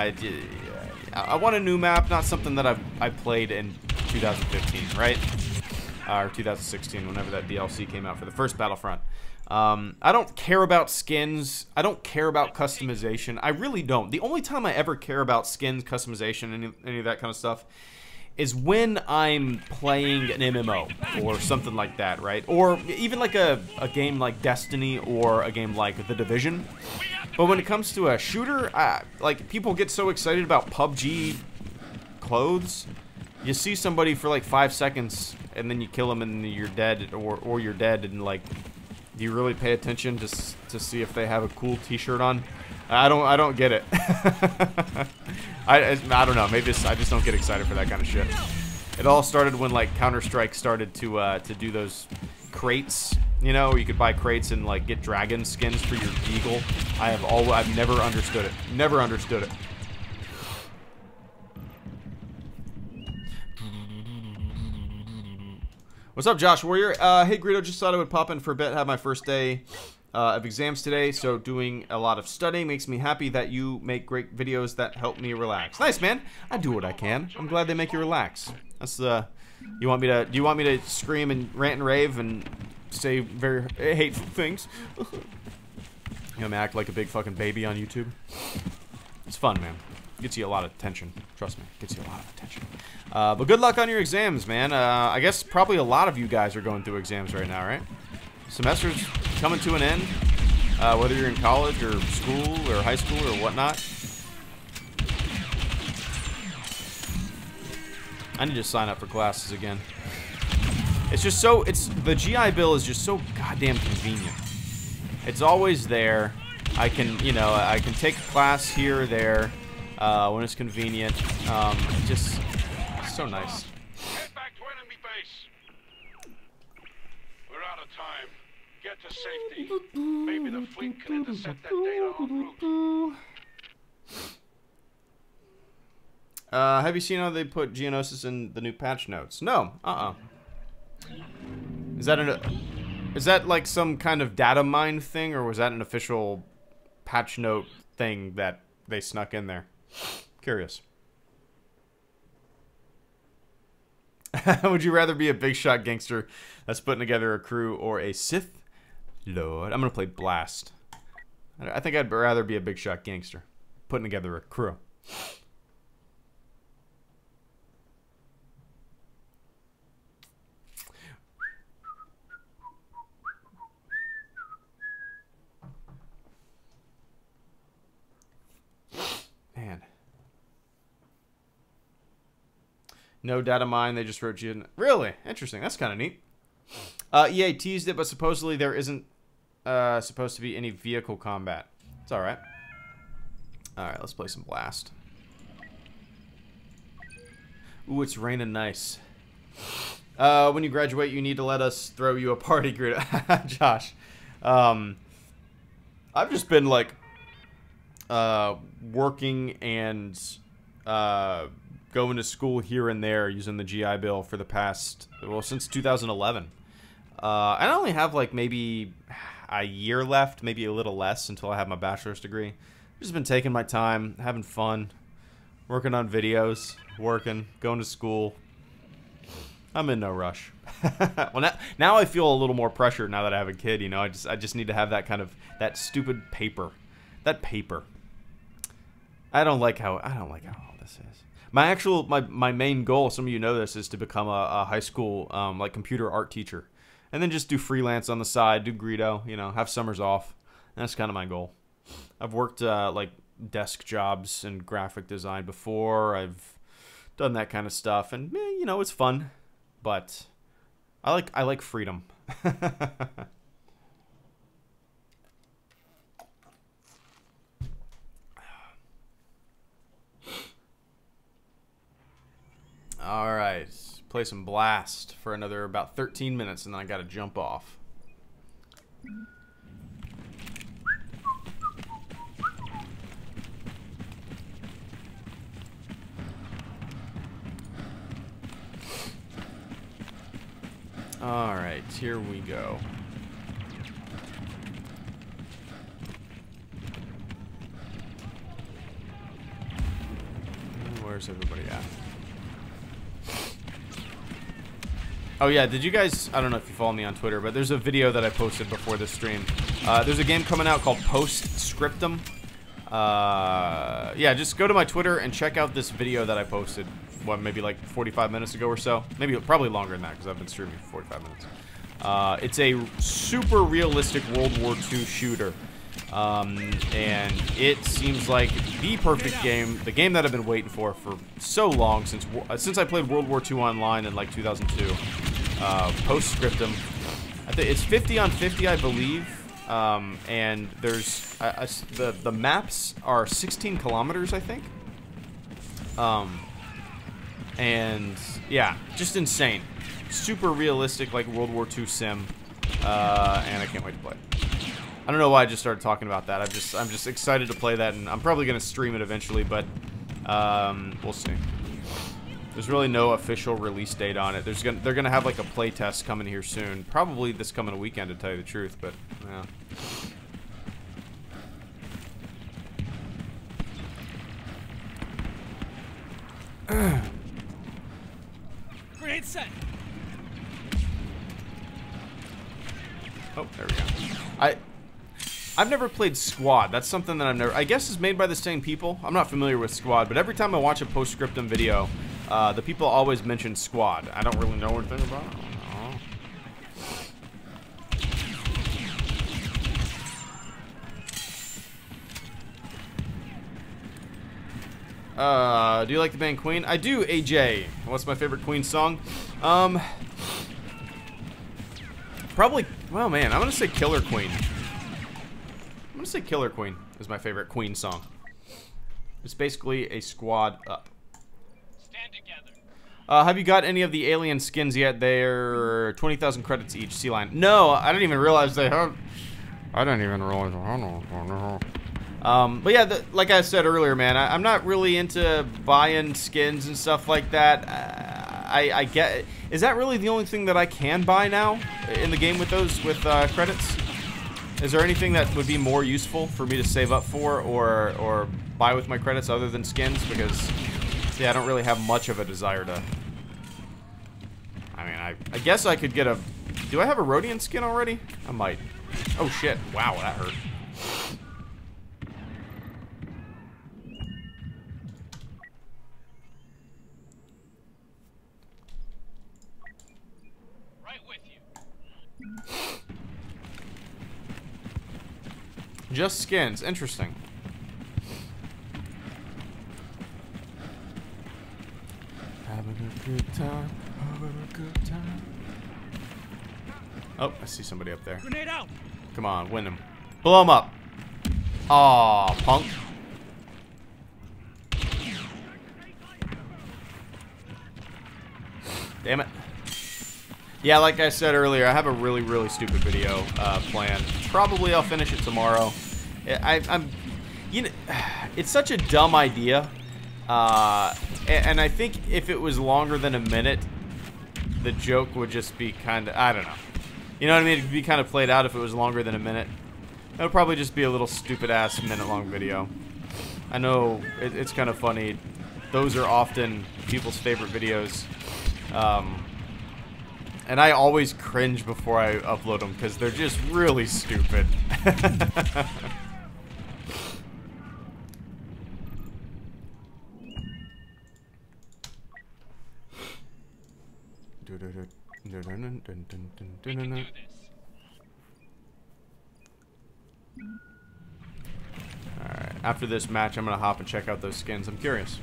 I want a new map, not something that I played in 2015, right? Or 2016, whenever that DLC came out for the first Battlefront. I don't care about skins. I don't care about customization. I really don't. The only time I ever care about skins, customization, any of that kind of stuff is when I'm playing an MMO or something like that, right? Or even like a game like Destiny or a game like The Division. But when it comes to a shooter, like people get so excited about PUBG clothes. You see somebody for like 5 seconds and then you kill them and you're dead, or you're dead, and like, do you really pay attention to see if they have a cool t-shirt on? I don't get it. I don't know. Maybe I just don't get excited for that kind of shit. It all started when like Counter-Strike started to do those crates, you know, where you could buy crates and like get dragon skins for your Deagle. I've never understood it. Never understood it. What's up, Josh Warrior? Hey, Greedo, just thought I would pop in for a bit. Have my first day of exams today, so doing a lot of studying makes me happy that you make great videos that help me relax. Nice, man. I do what I can. I'm glad they make you relax. That's do you want me to scream and rant and rave and say very hateful things? You know, me act like a big fucking baby on YouTube. It's fun, man. Gets you a lot of attention. Trust me, gets you a lot of attention. But good luck on your exams, man. I guess probably a lot of you guys are going through exams right now, right? Semester's coming to an end, whether you're in college or school or high school or whatnot. I need to sign up for classes again. It's just so, the GI Bill is just so goddamn convenient. It's always there. I can, you know, I can take a class here or there when it's convenient. Just so nice. Head back to enemy base. We're out of time. Get to safety. Maybe the fleet can intercept that data en route. Have you seen how they put Geonosis in the new patch notes? No. Is that like some kind of data mine thing, or was that an official patch note thing that they snuck in there? Curious. Would you rather be a big shot gangster that's putting together a crew or a Sith Lord? I'm gonna play Blast. I think I'd rather be a big shot gangster putting together a crew. Man. No data mine, they just wrote you in. Really? Interesting. That's kind of neat. EA teased it, but supposedly there isn't supposed to be any vehicle combat. It's alright. Alright, let's play some Blast. Ooh, it's raining nice. When you graduate, you need to let us throw you a party, grid. Josh. I've just been, like, working and going to school here and there using the GI Bill for the past, well, since 2011. I only have like maybe a year left, maybe a little less until I have my bachelor's degree. I've just been taking my time, having fun, Working on videos, working, going to school. I'm in no rush. Well, now I feel a little more pressure now that I have a kid. You know, I just need to have that kind of stupid paper, that paper. I don't like how all this is. My main goal, some of you know this, is to become a high school like computer art teacher, and then just do freelance on the side, do Greedo, you know, have summers off. That's kind of my goal. I've worked like desk jobs and graphic design before. I've done that kind of stuff, and you know, it's fun, but I like freedom. All right, play some Blast for another about 13 minutes, and then I gotta jump off. All right, here we go. Where's everybody at? Oh yeah, did you guys, I don't know if you follow me on Twitter, but there's a video that I posted before this stream. There's a game coming out called Postscriptum. Yeah, just go to my Twitter and check out this video that I posted, what, maybe like 45 minutes ago or so? Maybe, probably longer than that, because I've been streaming for 45 minutes. It's a super realistic World War II shooter. And it seems like the perfect game, the game that I've been waiting for so long, since I played World War II Online in like 2002. Postscriptum. I think it's 50 on 50, I believe. And there's the maps are 16 kilometers, I think. And yeah, just insane. Super realistic, like World War II sim. And I can't wait to play. I don't know why I just started talking about that. I'm just excited to play that, and I'm probably gonna stream it eventually, but we'll see. There's really no official release date on it. They're gonna have like a play test coming here soon, probably this coming weekend, to tell you the truth. But yeah. Grenade set. Oh, there we go. I've never played Squad. That's something that I guess is made by the same people. I'm not familiar with Squad, but every time I watch a Postscriptum video, the people always mention Squad. I don't really know anything about it. Do you like the band Queen? I do, AJ. What's my favorite Queen song? Probably, well, man, I'm gonna say Killer Queen. I'm gonna say Killer Queen is my favorite Queen song. It's basically a squad up. Stand together. Have you got any of the alien skins yet? They're 20,000 credits each, C-Line. No, I didn't even realize they have. I didn't even realize. But yeah, like I said earlier, man, I'm not really into buying skins and stuff like that. I get. Is that really the only thing that I can buy now in the game with those credits? Is there anything that would be more useful for me to save up for or buy with my credits other than skins? Because yeah, I don't really have much of a desire to. I mean, I guess I could get a. Do I have a Radeon skin already? I might. Oh shit! Wow, that hurt. Just skins. Interesting. Having a good time. Having a good time. Oh, I see somebody up there. Grenade out. Come on, win him. Blow him up. Aw, punk. Damn it. Yeah, like I said earlier, I have a really, really stupid video planned. Probably I'll finish it tomorrow. I'm, you know, it's such a dumb idea, and I think if it was longer than a minute, the joke would just be kind of, I don't know. You know what I mean? It'd be kind of played out if it was longer than a minute. It would probably just be a little stupid-ass minute-long video. I know it's kind of funny those are often people's favorite videos. And I always cringe before I upload them because they're just really stupid. We can do this. Alright, after this match, I'm gonna hop and check out those skins. I'm curious.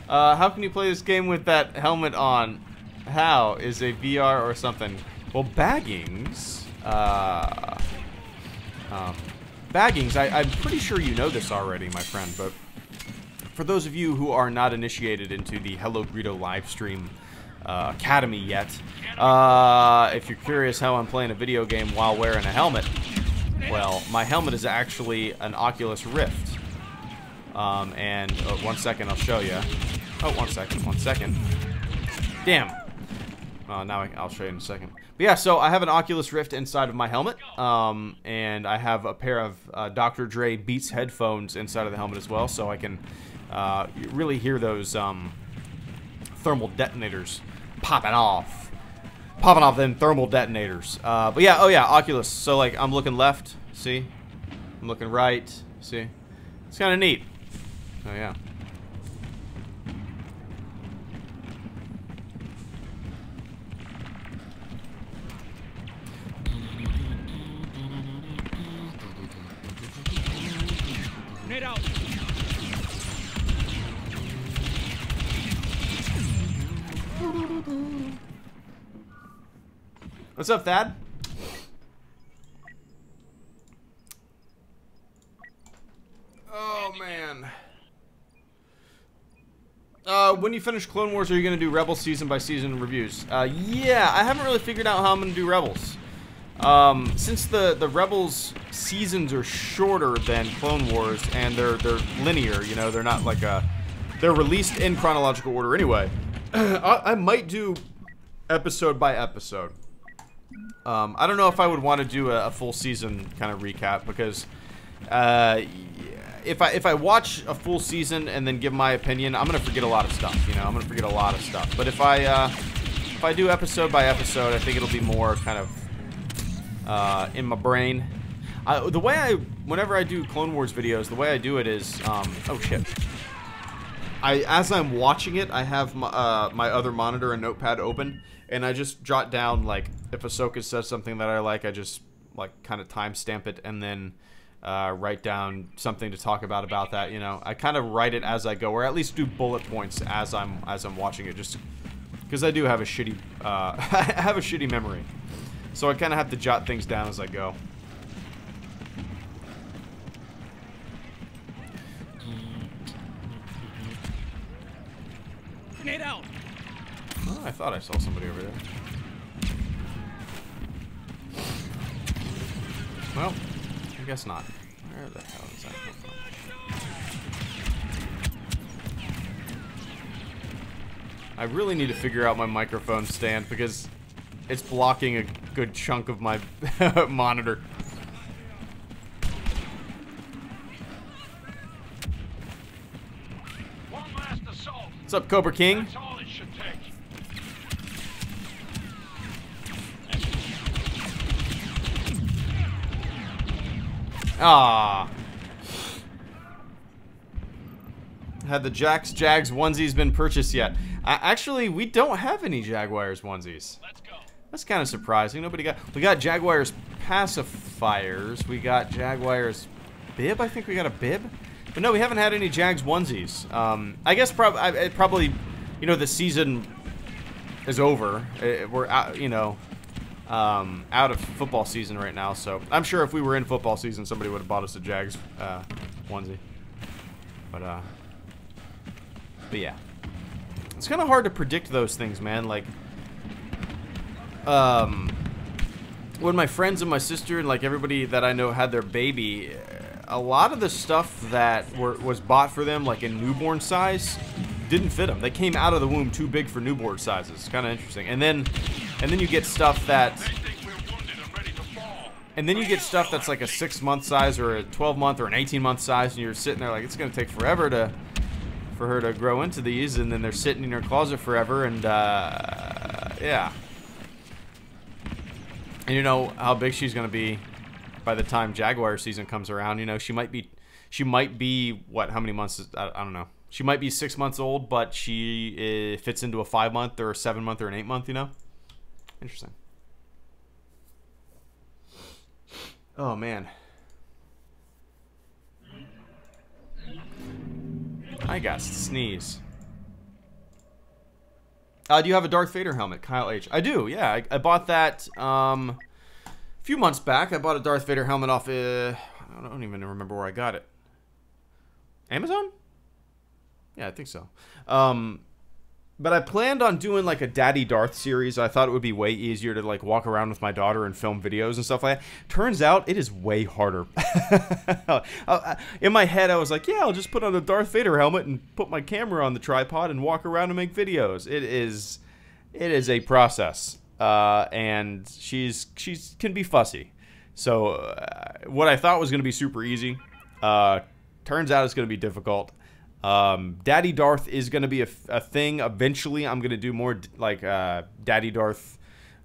How can you play this game with that helmet on? How? Is a VR or something? Well, baggings, I'm pretty sure you know this already, my friend, but for those of you who are not initiated into the HelloGreedo live stream academy yet, if you're curious how I'm playing a video game while wearing a helmet, well, my helmet is actually an Oculus Rift. And 1 second, I'll show you. Oh, 1 second. Damn. Now I'll show you in a second. But yeah, so I have an Oculus Rift inside of my helmet, and I have a pair of Dr. Dre Beats headphones inside of the helmet as well, so I can really hear those thermal detonators popping off them thermal detonators. But yeah, oh yeah, Oculus. So like, I'm looking left, see? I'm looking right, see? It's kind of neat. Oh yeah. Grenade out. What's up, Thad? Oh, man. When you finish Clone Wars, are you going to do Rebels season by season reviews? Yeah, I haven't really figured out how I'm going to do Rebels. Since the Rebels seasons are shorter than Clone Wars, and they're linear, you know, they're not like they're released in chronological order anyway. I might do episode by episode. I don't know if I would want to do a full season kind of recap, because if I watch a full season and then give my opinion, I'm gonna forget a lot of stuff. You know, I'm gonna forget a lot of stuff. But if I do episode by episode, I think it'll be more kind of in my brain. Whenever I do Clone Wars videos, the way I do it is, oh shit. As I'm watching it, I have my other monitor and notepad open, and I just jot down, like, if Ahsoka says something that I like, I just, like, kind of timestamp it, and then write down something to talk about that, you know. I kind of write it as I go, or at least do bullet points as I'm watching it, just because I do have a shitty, I have a shitty memory. So I kind of have to jot things down as I go. Grenade out. Oh, I thought I saw somebody over there. Well, I guess not. Where the hell is that come from? I really need to figure out my microphone stand, because it's blocking a good chunk of my monitor. One last assault. What's up, Cobra King? That's all it should take. Ah. Had the Jags onesies been purchased yet? Actually, we don't have any Jaguars onesies. Let's go. That's kind of surprising. We got Jaguars pacifiers. We got Jaguars bib. I think we got a bib. But no, we haven't had any Jags onesies. I guess probably, you know, the season is over. We're out, you know, out of football season right now. So I'm sure if we were in football season, somebody would have bought us a Jags onesie. But yeah, it's kind of hard to predict those things, man. Like, when my friends and my sister and like everybody that I know had their baby, a lot of the stuff that was bought for them, like in newborn size, didn't fit them. They came out of the womb too big for newborn sizes. It's kind of interesting. And then you get stuff that, that's like a 6-month size or a 12-month or an 18-month size, and you're sitting there like, it's gonna take forever for her to grow into these, and then they're sitting in her closet forever, and yeah. And you know how big she's gonna be by the time Jaguar season comes around. You know, she might be what? How many months? I don't know. She might be 6 months old, but she fits into a 5 month or a 7 month or an 8 month. You know, interesting. Oh man. I got to sneeze. Do you have a Darth Vader helmet? Kyle H. I do, yeah. I bought that a few months back. I bought a Darth Vader helmet off, I don't even remember where I got it. Amazon? Yeah, I think so. But I planned on doing like a Daddy Darth series. I thought it would be way easier to like walk around with my daughter and film videos and stuff like that. Turns out it is way harder. In my head, I was like, yeah, I'll just put on a Darth Vader helmet and put my camera on the tripod and walk around and make videos. It is a process, and she's can be fussy. So what I thought was going to be super easy, turns out it's going to be difficult. Daddy Darth is going to be a thing eventually. I'm going to do more like Daddy Darth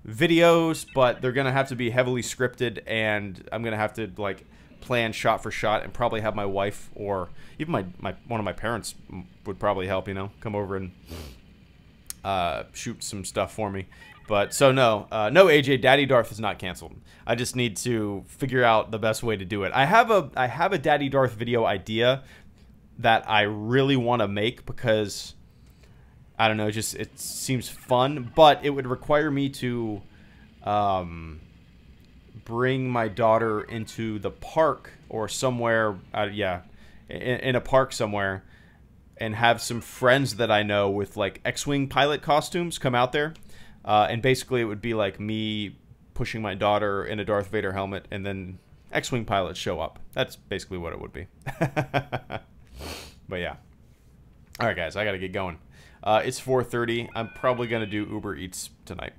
videos, but they're going to have to be heavily scripted, and I'm going to have to like plan shot for shot, and probably have my wife or even one of my parents would probably help, you know, come over and shoot some stuff for me. But so no AJ, Daddy Darth is not canceled. I just need to figure out the best way to do it. I have a Daddy Darth video idea that I really want to make because I don't know, just it seems fun, but it would require me to bring my daughter into the park or somewhere, in a park somewhere, and have some friends that I know with like X-Wing pilot costumes come out there, and basically it would be like me pushing my daughter in a Darth Vader helmet, and then X-Wing pilots show up. That's basically what it would be. But yeah. All right, guys, I got to get going. It's 4:30. I'm probably going to do Uber Eats tonight.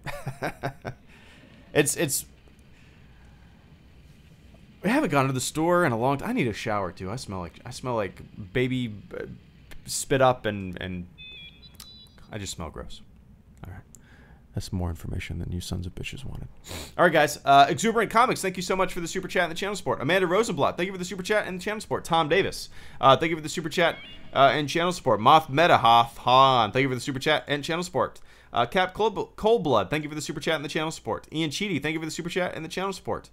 We haven't gone to the store in a long time. I need a shower too. I smell like baby spit up, and I just smell gross. All right. That's more information than you sons of bitches wanted. All right, guys. Exuberant Comics, thank you so much for the super chat and the channel support. Amanda Rosenblatt, thank you for the super chat and the channel support. Tom Davis, thank you for the super chat and channel support. Moth Metahoff Han, thank you for the super chat and channel support. Cap Coldblood, thank you for the super chat and the channel support. Ian Cheedy, thank you for the super chat and the channel support.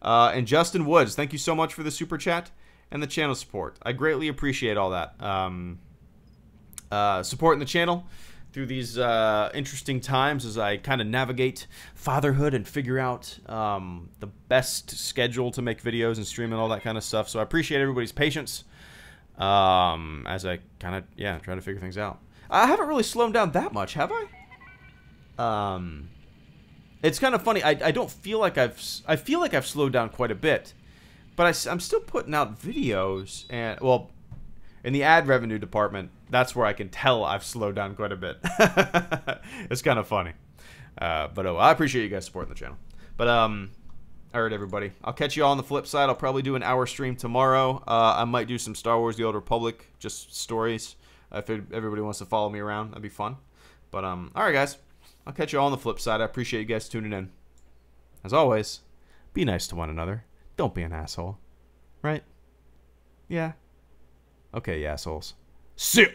And Justin Woods, thank you so much for the super chat and the channel support. I greatly appreciate all that. Supporting the channel through these interesting times as I kind of navigate fatherhood and figure out the best schedule to make videos and stream and all that kind of stuff. So I appreciate everybody's patience as I kind of, try to figure things out. I haven't really slowed down that much, have I? It's kind of funny. I don't feel like I feel like I've slowed down quite a bit, but I'm still putting out videos, and well, in the ad revenue department, that's where I can tell I've slowed down quite a bit. It's kind of funny. But I appreciate you guys supporting the channel. But, all right, everybody. I'll catch you all on the flip side. I'll probably do an hour stream tomorrow. I might do some Star Wars The Old Republic, just stories. If everybody wants to follow me around, that'd be fun. But, all right, guys. I'll catch you all on the flip side. I appreciate you guys tuning in. As always, be nice to one another. Don't be an asshole. Right? Yeah. Okay, you assholes. See ya!